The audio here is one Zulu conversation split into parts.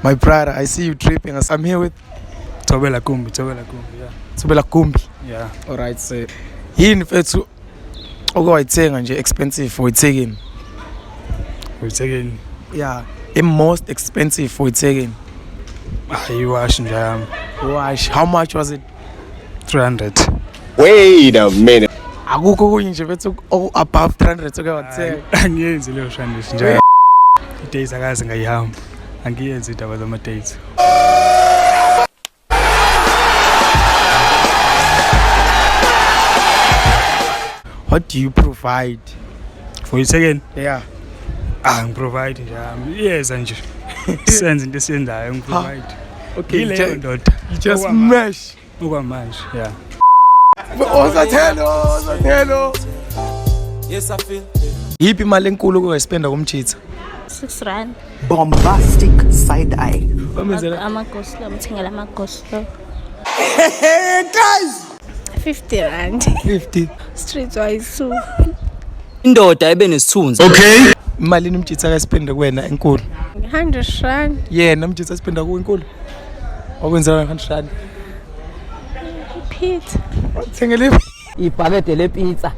My brother, I see you tripping. I'm here with Thobela Kumbi, yeah. Thobela Kumbi. Yeah. Alright, so yini mfethu okwayithenga nje expensive for ithekeni? Uyithekeni? Yeah, the most expensive for ithekeni. Iwash nje yami. Wash. How much was it? 300. Wait a minute. Akukho kunye nje mfethu above 300 oke wathenga. Angiyenzi leyo shandisi nje. I-dates akaze ngayihamba. Angiyenzi indaba zama-dates. What do you provide? For ithekeni? Yeah. Ngiprovide nje yami. Iyeza nje. Senze into esiyenzayo ngiprovide. Okay, Yileyo ndoda. You just smash. Okwamanje, yeah. Ozathelo. Yes, I feel. Yiphi imali enkulu okungayispenda kumchitha? 6 rand. Bombastic side eye. Amagoslo, mthengela amagoslo. Guys! 50 rand. 50. Streetwise 2. Indoda ebe nesithunzi. Okay. Imali nomchitha akayispenda kuwena enkulu. 100 rand. Yena umchitha aspenda ku enkulu. Okwenzela 100 rand. Pizza. Thengele Ibhakede lepizza.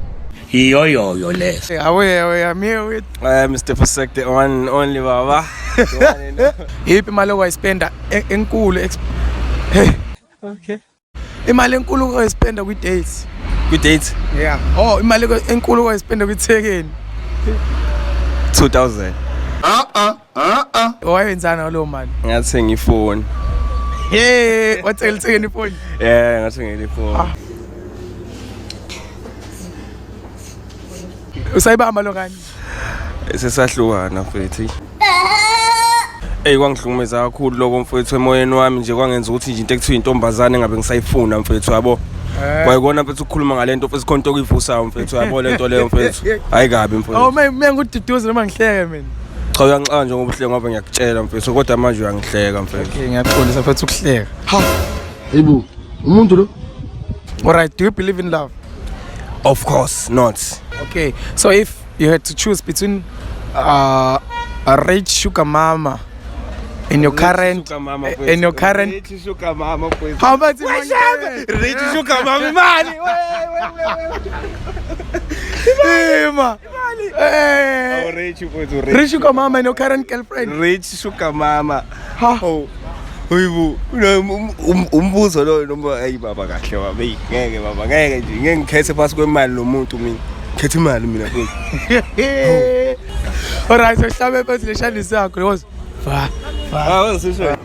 Yo les. I'm here with Mr. Perfect, the one only baba. yiphi imali okwayispenda enkulu hey. Okay. Imali enkulu okwayispenda kwi-dates. Good date? Yeah. Oh, imali enkulu okwayispenda kwithekeni. 2000. Wayenzana ngalo mali? Ngathenga ifoni. Hey, wathengela ithekeni ifoni? Yeah, ngathenga ifoni. Usayibamba lo kanye? Sesahlukana mfethu. Kwangihlukumeza kakhulu lokho mfethu emoyeni wami nje kwangenza ukuthi nje into ekuthiwa intombazane ngabe ngisayifuna mfethu yabo. Kwayikona mfethu ukukhuluma ngale mfethu konke okuyivusayo mfethu yabo lento leyo mfethu. Hayi kabi mfethu. Oh mina ngududuze noma ngihleke mina. Cha uyangixa nje ngoba uhleke ngoba ngiyakutshela mfethu kodwa manje uyangihleka mfethu. Okay, ngiyaxolisa mfethu ukuhleka. Ha. Yebo, umuntu lo. Alright, do you believe in love? Of course not. Okay, so if you had to choose between a rich sugar mama and your current sugar mama, and your current rich sugar mama please. how much Rich sugar mama mali. Hey ma. Hey. Rich Rich sugar mama and your current girlfriend. Rich sugar mama. Ha. Uyibu umbuzo lo noma ayi baba kahle baba ngeke baba ngeke nje ngeke ngikhethe phasi kwemali nomuntu mina khetha imali mina futhi. Alright, so hlabe phansi leshandisi yakho because Ah, sisho.